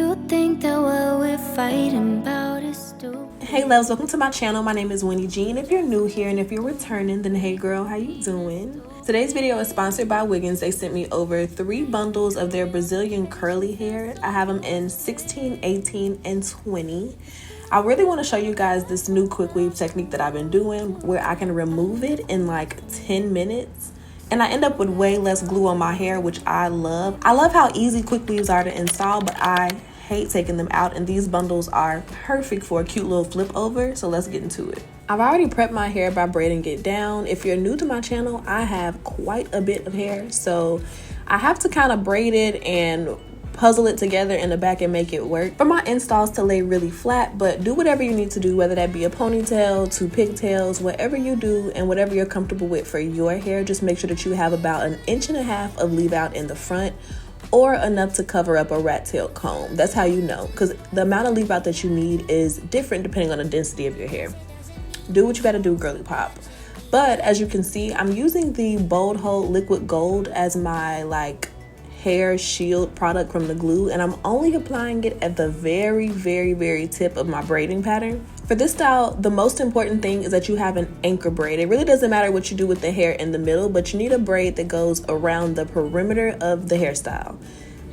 You think that what we're fighting about is stupid. Hey loves, welcome to my channel. My name is Winnie Jean. If you're new here and if you're returning, then hey girl, how you doing? Today's video is sponsored by Wiggins. They sent me over 3 bundles of their Brazilian curly hair. I have them in 16, 18, and 20. I really want to show you guys this new quick weave technique that I've been doing where I can remove it in like 10 minutes. And I end up with way less glue on my hair, which I love. I love how easy quick weaves are to install, but I hate taking them out, and these bundles are perfect for a cute little flip over. So let's get into it. I've already prepped my hair by braiding it down. If you're new to my channel, I have quite a bit of hair, so I have to kind of braid it and puzzle it together in the back and make it work for my installs to lay really flat. But do whatever you need to do, whether that be a ponytail to pigtails, whatever you do and whatever you're comfortable with for your hair. Just make sure that you have about 1.5 inches of leave out in the front, or enough to cover up a rat tail comb. That's how you know, because the amount of leave out that you need is different depending on the density of your hair. Do what you gotta do, girly pop. But as you can see, I'm using the Bold Hold Liquid Gold as my hair shield product from the glue, and I'm only applying it at the very tip of my braiding pattern. For this style, the most important thing is that you have an anchor braid. It really doesn't matter what you do with the hair in the middle, but you need a braid that goes around the perimeter of the hairstyle.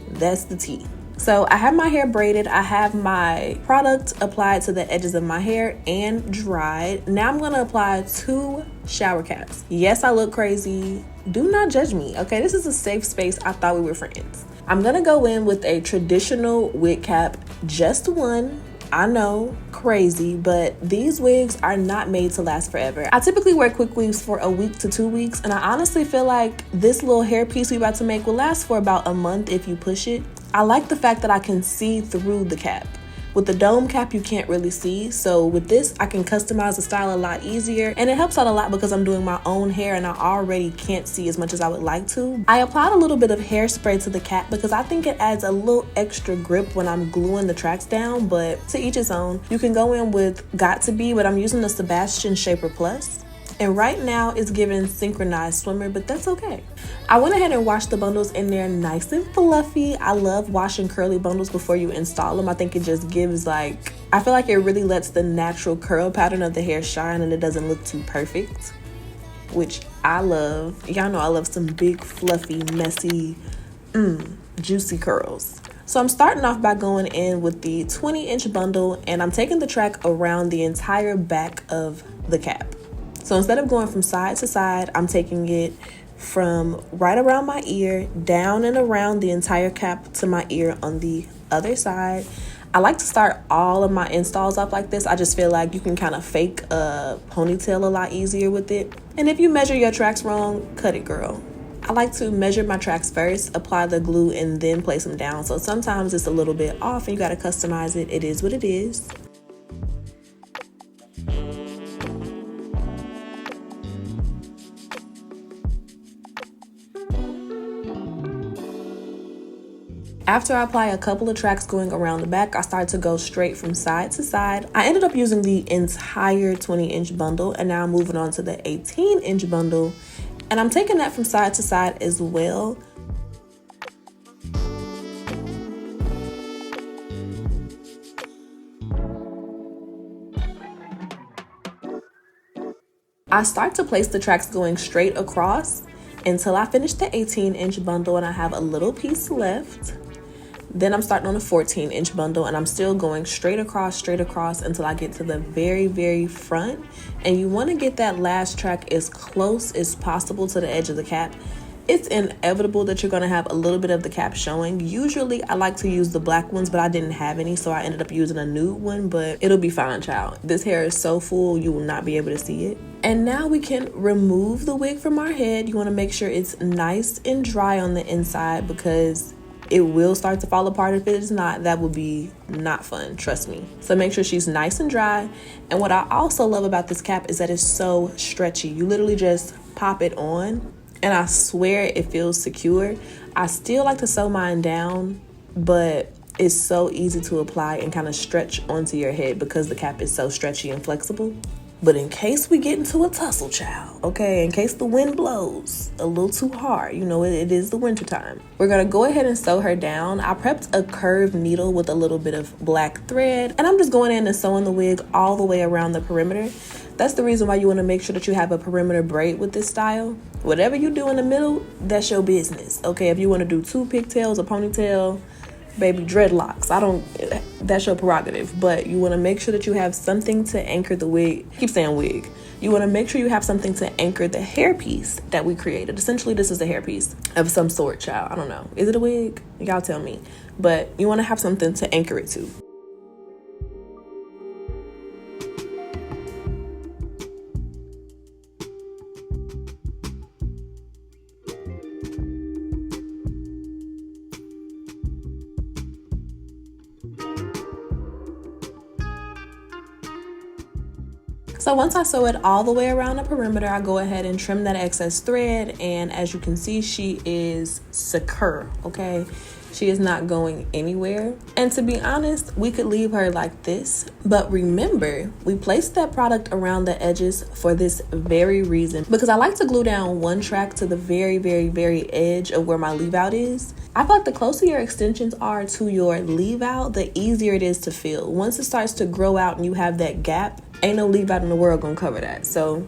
That's the T. So I have my hair braided, I have my product applied to the edges of my hair and dried. Now I'm gonna apply 2 shower caps. Yes, I look crazy. Do not judge me, okay? This is a safe space. I thought we were friends. I'm gonna go in with a traditional wig cap, just one. I know, crazy, but these wigs are not made to last forever. I typically wear quick weaves for a week to 2 weeks, and I honestly feel like this little hair piece we're about to make will last for about a month if you push it. I like the fact that I can see through the cap. With the dome cap, you can't really see. So with this, I can customize the style a lot easier, and it helps out a lot because I'm doing my own hair and I already can't see as much as I would like to. I applied a little bit of hairspray to the cap because I think it adds a little extra grip when I'm gluing the tracks down, but to each his own. You can go in with Got To Be, but I'm using the Sebastian Shaper Plus. And right now it's giving synchronized swimmer, but that's okay. I went ahead and washed the bundles in there nice and fluffy. I love washing curly bundles before you install them. I think it just gives I feel like it really lets the natural curl pattern of the hair shine and it doesn't look too perfect, which I love. Y'all know I love some big, fluffy, messy, juicy curls. So I'm starting off by going in with the 20-inch bundle, and I'm taking the track around the entire back of the cap. So instead of going from side to side, I'm taking it from right around my ear, down and around the entire cap to my ear on the other side. I like to start all of my installs off like this. I just feel like you can kind of fake a ponytail a lot easier with it. And if you measure your tracks wrong, cut it, girl. I like to measure my tracks first, apply the glue, and then place them down. So sometimes it's a little bit off and you gotta customize it. It is what it is. After I apply a couple of tracks going around the back, I start to go straight from side to side. I ended up using the entire 20-inch bundle, and now I'm moving on to the 18-inch bundle, and I'm taking that from side to side as well. I start to place the tracks going straight across until I finish the 18-inch bundle and I have a little piece left. Then I'm starting on a 14-inch bundle and I'm still going straight across until I get to the very front. And you want to get that last track as close as possible to the edge of the cap. It's inevitable that you're going to have a little bit of the cap showing. Usually I like to use the black ones, but I didn't have any, so I ended up using a nude one, but it'll be fine, child. This hair is so full, you will not be able to see it. And now we can remove the wig from our head. You want to make sure it's nice and dry on the inside because it will start to fall apart if it is not. That would be not fun, trust me. So make sure she's nice and dry. And what I also love about this cap is that it's so stretchy. You literally just pop it on and I swear it feels secure. I still like to sew mine down, but it's so easy to apply and kind of stretch onto your head because the cap is so stretchy and flexible. But in case we get into a tussle, child, okay, in case the wind blows a little too hard, you know, it is the winter time, we're gonna go ahead and sew her down. I prepped a curved needle with a little bit of black thread, and I'm just going in and sewing the wig all the way around the perimeter. That's the reason why you want to make sure that you have a perimeter braid with this style. Whatever you do in the middle, that's your business, okay? If you want to do 2 pigtails, a ponytail, baby, dreadlocks, that's your prerogative. But you want to make sure that you have something to anchor the wig. I keep saying wig. You want to make sure you have something to anchor the hairpiece that we created. Essentially, this is a hairpiece of some sort, child. I don't know. Is it a wig? Y'all tell me. But you want to have something to anchor it to. So once I sew it all the way around the perimeter, I go ahead and trim that excess thread. And as you can see, she is secure, okay? She is not going anywhere. And to be honest, we could leave her like this. But remember, we placed that product around the edges for this very reason. Because I like to glue down one track to the very, very, very edge of where my leave out is. I feel like the closer your extensions are to your leave out, the easier it is to fill. Once it starts to grow out and you have that gap, ain't no leave out in the world gonna cover that. So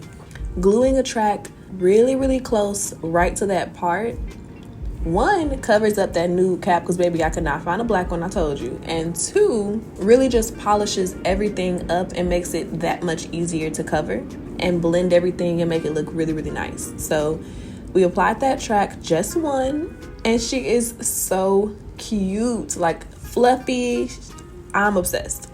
gluing a track really, really close right to that part, 1, covers up that nude cap, because baby, I could not find a black one, I told you. And 2, really just polishes everything up and makes it that much easier to cover and blend everything and make it look really, really nice. So we applied that track, just 1, and she is so cute, like fluffy. I'm obsessed.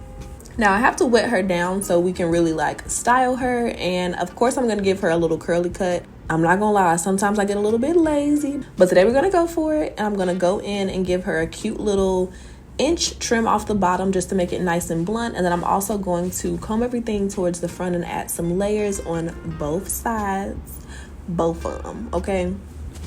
Now I have to wet her down so we can really like style her. And of course I'm gonna give her a little curly cut. I'm not gonna lie, sometimes I get a little bit lazy, but today we're gonna go for it. And I'm gonna go in and give her a cute little inch trim off the bottom just to make it nice and blunt. And then I'm also going to comb everything towards the front and add some layers on both sides, both of them, okay?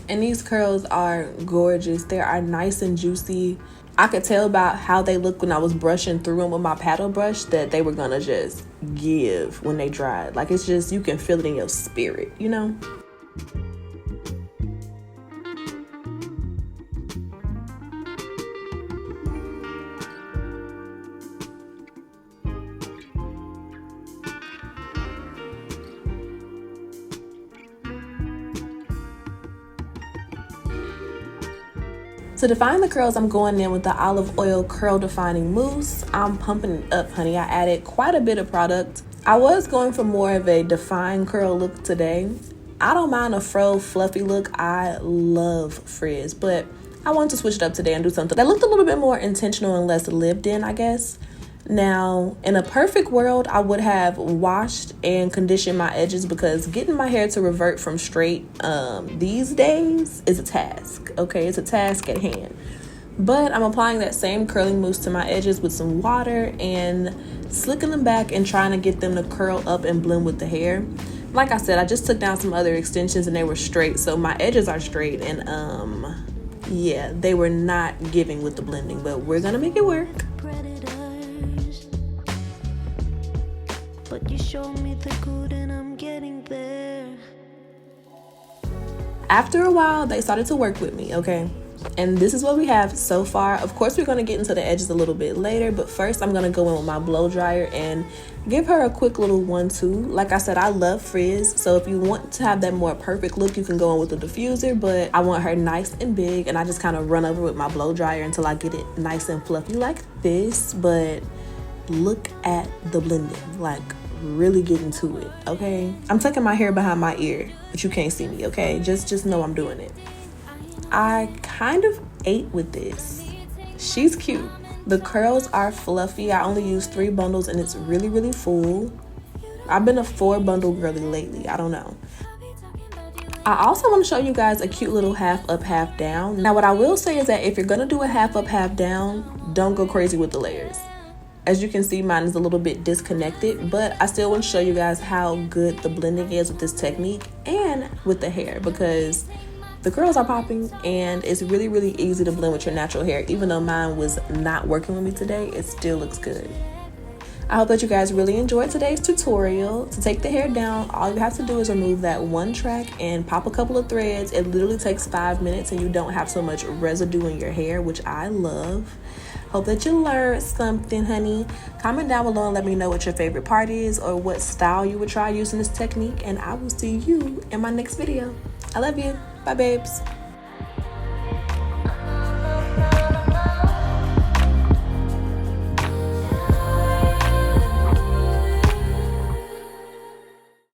And these curls are gorgeous. They are nice and juicy. I could tell about how they look when I was brushing through them with my paddle brush that they were gonna just give when they dried. Like, it's just, you can feel it in your spirit, you know? To define the curls, I'm going in with the olive oil curl defining mousse. I'm pumping it up, honey. I added quite a bit of product. I was going for more of a defined curl look today. I don't mind a fro fluffy look. I love frizz, but I wanted to switch it up today and do something that looked a little bit more intentional and less lived in, I guess. Now, in a perfect world, I would have washed and conditioned my edges, because getting my hair to revert from straight these days is a task, okay? It's a task at hand. But I'm applying that same curling mousse to my edges with some water and slicking them back and trying to get them to curl up and blend with the hair. Like I said, I just took down some other extensions and they were straight, so my edges are straight, and yeah, they were not giving with the blending, but we're gonna make it work. But you show me the good and I'm getting there. After a while, they started to work with me, okay? And this is what we have so far. Of course, we're gonna get into the edges a little bit later, but first I'm gonna go in with my blow dryer and give her a quick little 1-2. Like I said, I love frizz, so if you want to have that more perfect look, you can go in with the diffuser, but I want her nice and big, and I just kind of run over with my blow dryer until I get it nice and fluffy like this. But look at the blending, like really getting to it, okay? I'm tucking my hair behind my ear, but you can't see me, okay? Just know I'm doing it. I kind of ate with this. She's cute. The curls are fluffy. I only used 3 bundles and it's really, really full. I've been a 4 bundle girly lately. I don't know. I also want to show you guys a cute little half up, half down. Now, what I will say is that if you're gonna do a half up, half down, don't go crazy with the layers. As you can see, mine is a little bit disconnected, but I still want to show you guys how good the blending is with this technique and with the hair, because the curls are popping and it's really, really easy to blend with your natural hair. Even though mine was not working with me today, it still looks good. I hope that you guys really enjoyed today's tutorial. To take the hair down, all you have to do is remove that one track and pop a couple of threads. It literally takes 5 minutes and you don't have so much residue in your hair, which I love. Hope that you learned something, honey. Comment down below and let me know what your favorite part is or what style you would try using this technique, and I will see you in my next video. I love you. Bye, babes.